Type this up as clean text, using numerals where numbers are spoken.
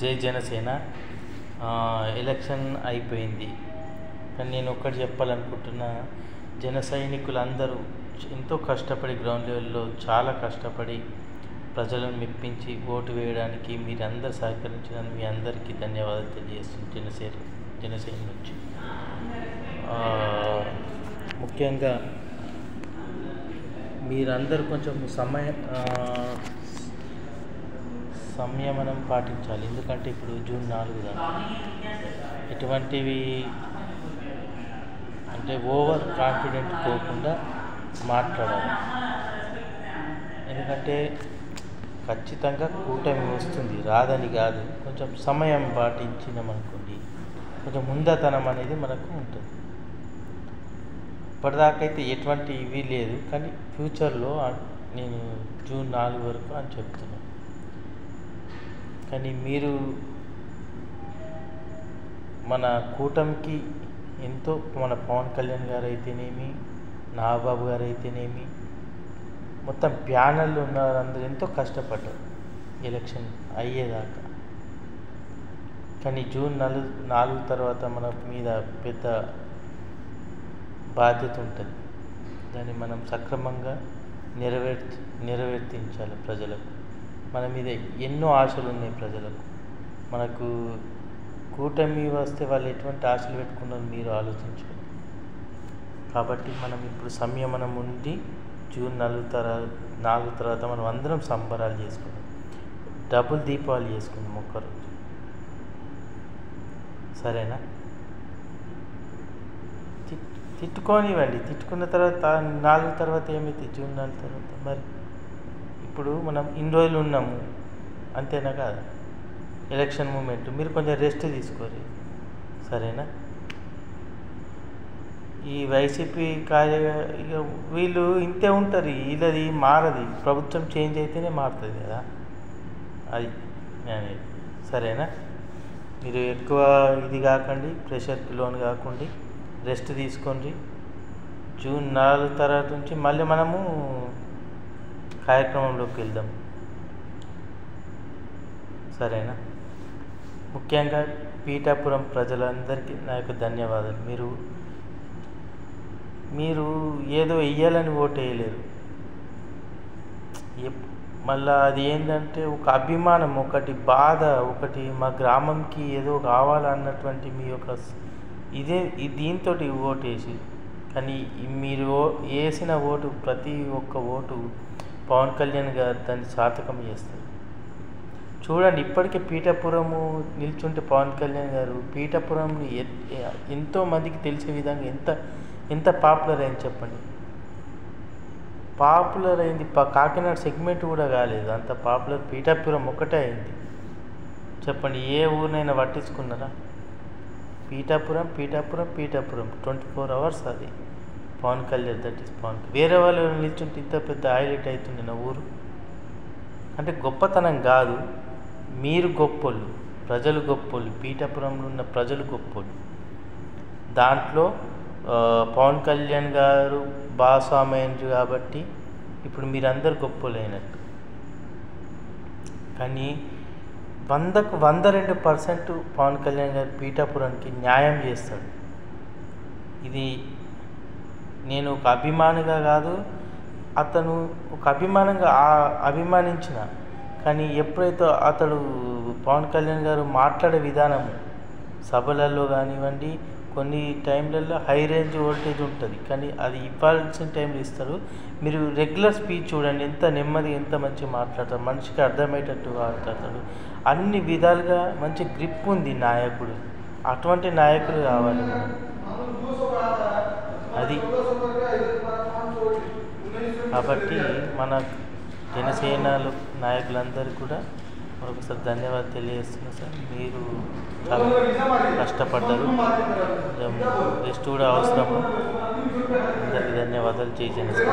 జై జనసేన. ఎలక్షన్ అయిపోయింది, కానీ నేను ఒక్కటి చెప్పాలనుకుంటున్నా. జన సైనికులందరూ ఎంతో కష్టపడి గ్రౌండ్ లెవెల్లో చాలా కష్టపడి ప్రజలను మెప్పించి ఓటు వేయడానికి మీరందరూ సహకరించినందుకు మీ అందరికీ ధన్యవాదాలు తెలియజేస్తుంది జనసేన నుంచి. ముఖ్యంగా మీరందరూ కొంచెం సంయమనం పాటించాలి. ఎందుకంటే ఇప్పుడు జూన్ 4 దాకా ఎటువంటివి అంటే ఓవర్ కాన్ఫిడెంట్ పోకుండా మాట్లాడాలి. ఎందుకంటే ఖచ్చితంగా కూటమి వస్తుంది, రాదని కాదు. కొంచెం సమయం పాటించినామనుకోండి, కొంచెం ముందతనం అనేది మనకు ఉంటుంది. ఇప్పటిదాకైతే ఎటువంటి ఇవి లేదు, కానీ ఫ్యూచర్లో నేను జూన్ 4 వరకు అని చెప్తున్నాను. కానీ మీరు మన కూటమికి ఎంతో, మన పవన్ కళ్యాణ్ గారు అయితేనేమి, నాగబాబు గారు అయితేనేమి, మొత్తం ప్యానెల్లో ఉన్న వారందరూ ఎంతో కష్టపడ్డారు ఎలక్షన్ అయ్యేదాకా. కానీ జూన్ 4 తర్వాత మన మీద పెద్ద బాధ్యత ఉంటుంది. దాన్ని మనం సక్రమంగా నెరవేర్తించాలి ప్రజలకు. మన మీద ఎన్నో ఆశలు ఉన్నాయి ప్రజలకు. మనకు కూటమి వస్తే వాళ్ళు ఎటువంటి ఆశలు పెట్టుకున్నారో మీరు ఆలోచించుకోండి. కాబట్టి మనం ఇప్పుడు సంయమనం ఉండి జూన్ 4 తర్వాత మనం అందరం సంబరాలు చేసుకుందాం, డబుల్ దీపావళి చేసుకుందాం ఒక్కరోజు. సరేనా? తిట్టుకోనివ్వండి. తిట్టుకున్న తర్వాత 4 తర్వాత ఏమైతే జూన్ 4 తర్వాత మరి ఇప్పుడు మనం ఇన్ని రోజులు ఉన్నాము, అంతేనా కాదా? ఎలక్షన్ మూమెంట్ మీరు కొంచెం రెస్ట్ తీసుకోరు. సరేనా? ఈ వైసీపీ ఇక వీళ్ళు ఇంతే ఉంటారు, వీళ్ళది మారది. ప్రభుత్వం చేంజ్ అయితేనే మారుతుంది కదా అది. సరేనా? మీరు ఎక్కువ ఇది కాకండి, ప్రెషర్కి లోన్ కాకండి, రెస్ట్ తీసుకోండి. జూన్ 4 తర్వాత నుంచి మళ్ళీ మనము కార్యక్రమంలోకి వెళ్దాం. సరేనా? ముఖ్యంగా పీఠాపురం ప్రజలందరికీ నా యొక్క ధన్యవాదాలు. మీరు ఏదో వెయ్యాలని ఓటు వేయలేరు. మళ్ళా అది ఏంటంటే ఒక అభిమానం, ఒకటి బాధ, ఒకటి మా గ్రామంకి ఏదో కావాలన్నటువంటి మీ యొక్క దీంతో ఓటు వేసి, కానీ మీరు వేసిన ఓటు, ప్రతి ఒక్క ఓటు పవన్ కళ్యాణ్ గారు దాన్ని సార్థకం చేస్తారు. చూడండి, ఇప్పటికే పీఠాపురము నిల్చుంటే పవన్ కళ్యాణ్ గారు పీఠాపురం ఎంతో మందికి తెలిసే విధంగా ఎంత పాపులర్ అయింది చెప్పండి. పాపులర్ అయింది, కాకినాడ సెగ్మెంట్ కూడా కాలేదు, అంత పాపులర్ పీఠాపురం ఒక్కటే అయింది. చెప్పండి, ఏ ఊరినైనా పట్టించుకున్నారా? పీఠాపురం 24 hours అది పవన్ కళ్యాణ్. That is Pawan. వేరే వాళ్ళు నిల్చుంటే ఇంత పెద్ద హైలైట్ అవుతుంది నా ఊరు. అంటే గొప్పతనం కాదు, మీరు గొప్పోళ్ళు, ప్రజలు గొప్పోళ్ళు, పీఠాపురంలో ఉన్న ప్రజలు గొప్పోళ్ళు. దాంట్లో పవన్ కళ్యాణ్ గారు భాగస్వామ్యం కాబట్టి ఇప్పుడు మీరందరు గొప్పోళ్ళు అయినట్టు. కానీ 100కు 102% పవన్ కళ్యాణ్ గారు పీఠాపురానికి న్యాయం చేస్తాడు. ఇది నేను ఒక అభిమానిగా కాదు, అతను ఒక అభిమానించిన. కానీ ఎప్పుడైతే అతడు పవన్ కళ్యాణ్ గారు మాట్లాడే విధానము సభలలో కానివ్వండి, కొన్ని టైంలలో హై రేంజ్ వోల్టేజ్ ఉంటుంది, కానీ అది ఇవ్వాల్సిన టైంలో ఇస్తారు. మీరు రెగ్యులర్ స్పీచ్ చూడండి, ఎంత నెమ్మదిగా, ఎంత మంచిగా మాట్లాడతాడు, మనిషికి అర్థమయ్యేటట్టు మాట్లాడతాడు. అన్ని విధాలుగా మంచి గ్రిప్ ఉంది నాయకుడు. అటువంటి నాయకులు కావాలి అది. కాబట్టి మన జనసేనలు నాయకులందరూ కూడా మరొకసారి ధన్యవాదాలు తెలియజేస్తున్నాను సార్. మీరు చాలా కష్టపడ్డారు, రెస్ట్ కూడా అవసరము. అందరికీ ధన్యవాదాలు. జై జనసేన.